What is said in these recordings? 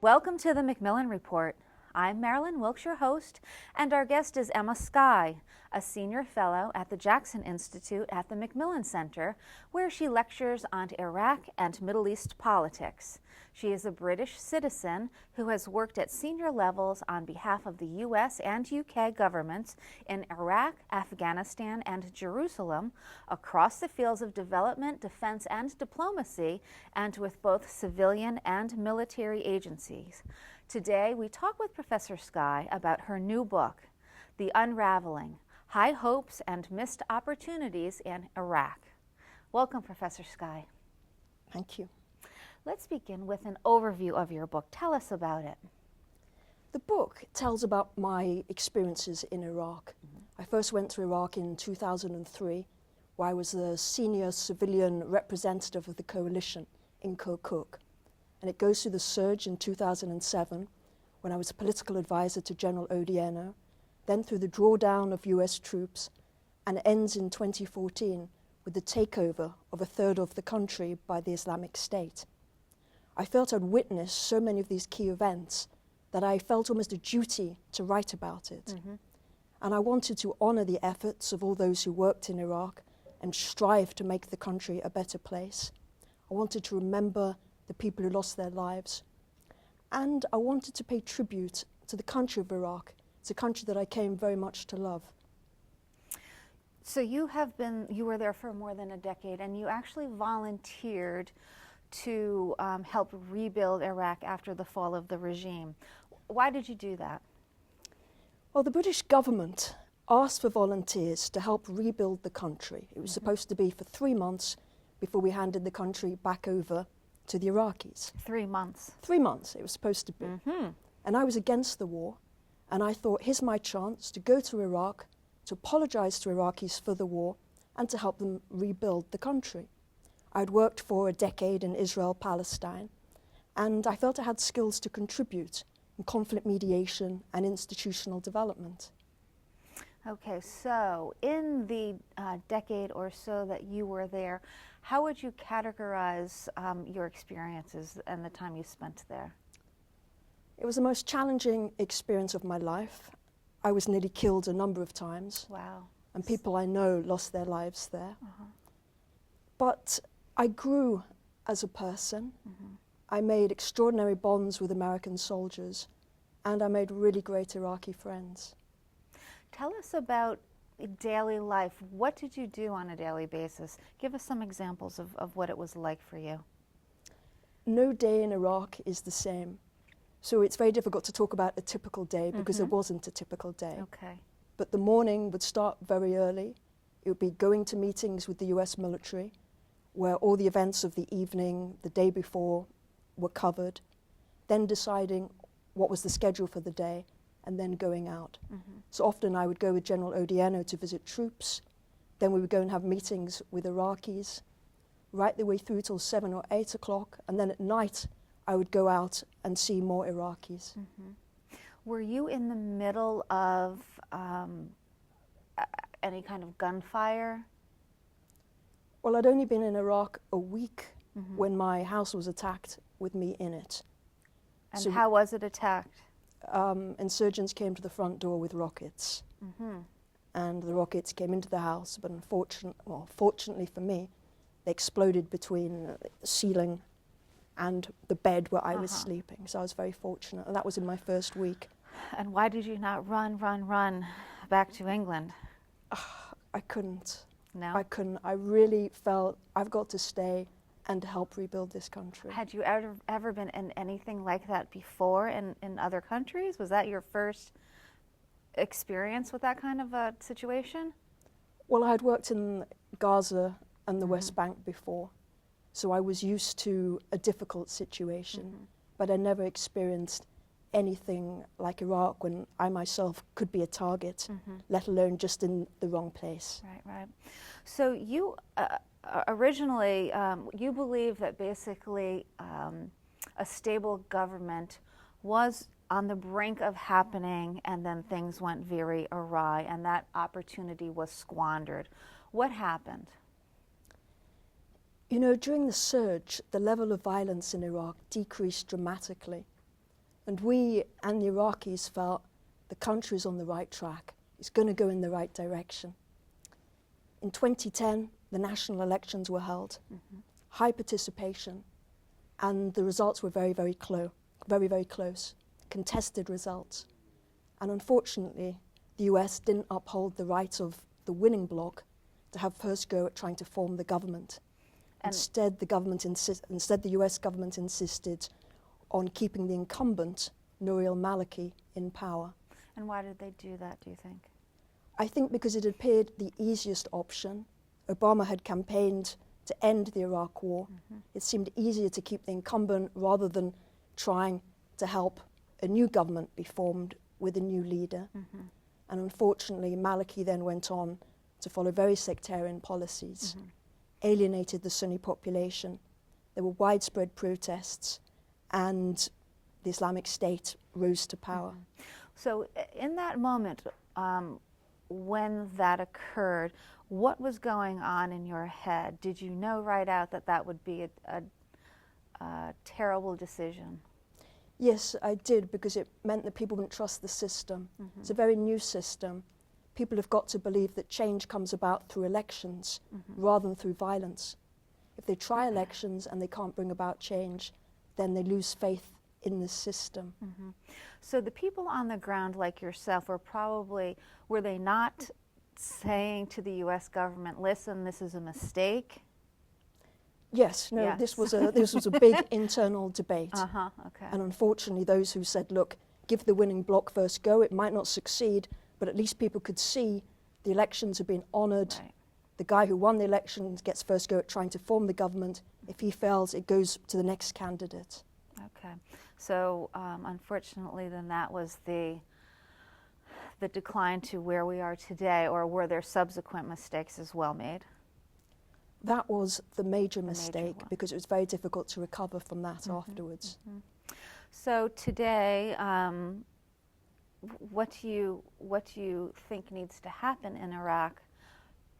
Welcome to the Macmillan Report. I'm Marilyn Wilkes, your host, and our guest is Emma Skye, a senior fellow at the Jackson Institute at the Macmillan Center, where she lectures on Iraq and Middle East politics. She is a British citizen who has worked at senior levels on behalf of the U.S. and U.K. governments in Iraq, Afghanistan, and Jerusalem, across the fields of development, defense, and diplomacy, and with both civilian and military agencies. Today, we talk with Professor Skye about her new book, The Unraveling: High Hopes and Missed Opportunities in Iraq. Welcome, Professor Skye. Thank you. Let's begin with an overview of your book. Tell us about it. The book tells about my experiences in Iraq. I first went to Iraq in 2003, where I was the senior civilian representative of the coalition in Kirkuk. And it goes through the surge in 2007, when I was a political advisor to General Odeano, then through the drawdown of US troops, and ends in 2014 with the takeover of a third of the country by the Islamic State. I felt I'd witnessed so many of these key events that I felt almost a duty to write about it. And I wanted to honor the efforts of all those who worked in Iraq and strive to make the country a better place. I wanted to remember the people who lost their lives. And I wanted to pay tribute to the country of Iraq. It's a country that I came very much to love. So you were there for more than a decade, and you actually volunteered to help rebuild Iraq after the fall of the regime. Why did you do that? Well, the British government asked for volunteers to help rebuild the country. It was supposed to be for 3 months before we handed the country back over to the Iraqis. 3 months. 3 months it was supposed to be. And I was against the war, and I thought, here's my chance to go to Iraq, to apologize to Iraqis for the war, and to help them rebuild the country. I'd worked for a decade in Israel, Palestine, and I felt I had skills to contribute in conflict mediation and institutional development. Okay, so in the decade or so that you were there, how would you categorize your experiences and the time you spent there? It was the most challenging experience of my life. I was nearly killed a number of times. Wow. And people I know lost their lives there. But I grew as a person. I made extraordinary bonds with American soldiers, and I made really great Iraqi friends. Tell us about daily life. What did you do on a daily basis? Give us some examples of what it was like for you. No day in Iraq is the same. So it's very difficult to talk about a typical day because it wasn't a typical day. Okay. But the morning would start very early. It would be going to meetings with the US military, where all the events of the evening, the day before, were covered, then deciding what was the schedule for the day, and then going out. So often I would go with General Odeano to visit troops, then we would go and have meetings with Iraqis, right the way through till 7 or 8 o'clock, and then at night I would go out and see more Iraqis. Were you in the middle of any kind of gunfire? Well, I'd only been in Iraq a week when my house was attacked with me in it. And So how was it attacked? Insurgents came to the front door with rockets. And the rockets came into the house, but fortunately for me, they exploded between the ceiling and the bed where I was sleeping. So I was very fortunate, and that was in my first week. And why did you not run back to England? I couldn't. No? I couldn't. I really felt I've got to stay and help rebuild this country. Had you ever been in anything like that before in other countries? Was that your first experience with that kind of a situation? Well, I had worked in Gaza and the West Bank before, so I was used to a difficult situation, but I never experienced anything like Iraq when I myself could be a target, let alone just in the wrong place. Right. So you originally, you believed that basically a stable government was on the brink of happening, and then things went very awry, and that opportunity was squandered. What happened? You know, during the surge, the level of violence in Iraq decreased dramatically. And we and the Iraqis felt the country is on the right track. It's going to go in the right direction. In 2010, the national elections were held, high participation, and the results were very, very close, contested results. And unfortunately, the US didn't uphold the right of the winning bloc to have first go at trying to form the government. Instead, the US government insisted on keeping the incumbent, Nouri al-Maliki, in power. And why did they do that, do you think? I think because it appeared the easiest option. Obama had campaigned to end the Iraq War. It seemed easier to keep the incumbent rather than trying to help a new government be formed with a new leader. And unfortunately, Maliki then went on to follow very sectarian policies, alienated the Sunni population. There were widespread protests, and the Islamic State rose to power. So in that moment, when that occurred, what was going on in your head? Did you know right out that that would be a terrible decision? Yes, I did, because it meant that people wouldn't trust the system. It's a very new system. People have got to believe that change comes about through elections rather than through violence. If they try elections and they can't bring about change, then they lose faith in the system. So the people on the ground like yourself were they not saying to the US government, listen, this is a mistake? Yes, no, Yes. this was a big internal debate. Okay. And unfortunately, those who said, look, give the winning bloc first go, it might not succeed, but at least people could see the elections have been honoured. Right. The guy who won the elections gets first go at trying to form the government. If he fails, it goes to the next candidate. Okay. So unfortunately, then that was the decline to where we are today, or were there subsequent mistakes as well made? That was the major major mistake, one. because it was very difficult to recover from that afterwards. So today, what do you think needs to happen in Iraq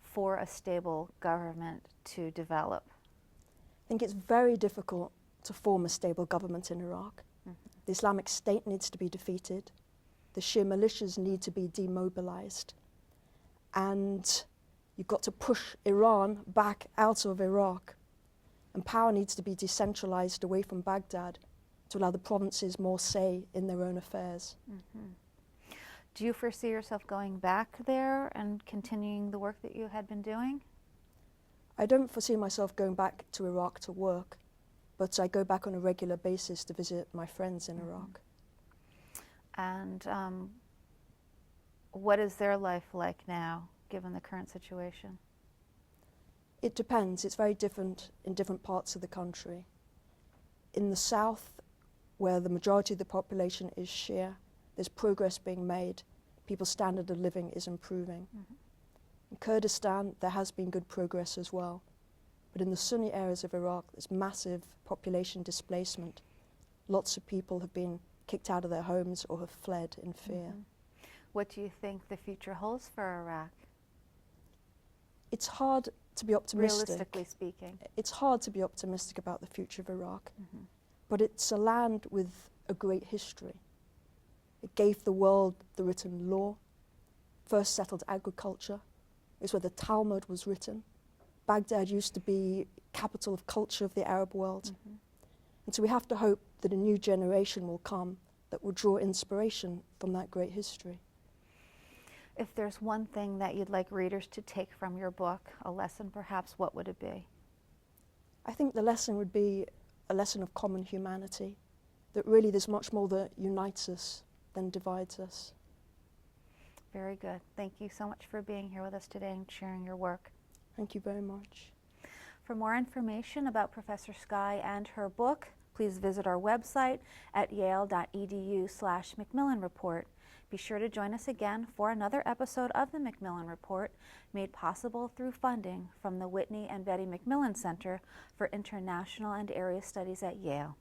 for a stable government to develop? I think it's very difficult to form a stable government in Iraq. The Islamic State needs to be defeated. The Shia militias need to be demobilized. And you've got to push Iran back out of Iraq. And power needs to be decentralized away from Baghdad to allow the provinces more say in their own affairs. Do you foresee yourself going back there and continuing the work that you had been doing? I don't foresee myself going back to Iraq to work, but I go back on a regular basis to visit my friends in Iraq. And what is their life like now, given the current situation? It depends. It's very different in different parts of the country. In the south, where the majority of the population is Shia, there's progress being made. People's standard of living is improving. In Kurdistan, there has been good progress as well. But in the Sunni areas of Iraq, there's massive population displacement. Lots of people have been kicked out of their homes or have fled in fear. What do you think the future holds for Iraq, It's hard to be optimistic. realistically speaking? It's hard to be optimistic about the future of Iraq. But it's a land with a great history. It gave the world the written law, first settled agriculture. It's where the Talmud was written. Baghdad used to be capital of culture of the Arab world. And so we have to hope that a new generation will come that will draw inspiration from that great history. If there's one thing that you'd like readers to take from your book, a lesson perhaps, what would it be? I think the lesson would be a lesson of common humanity, that really there's much more that unites us than divides us. Very good. Thank you so much for being here with us today and sharing your work. Thank you very much. For more information about Professor Skye and her book, please visit our website at yale.edu/Macmillan Report. Be sure to join us again for another episode of the Macmillan Report, made possible through funding from the Whitney and Betty Macmillan Center for International and Area Studies at Yale.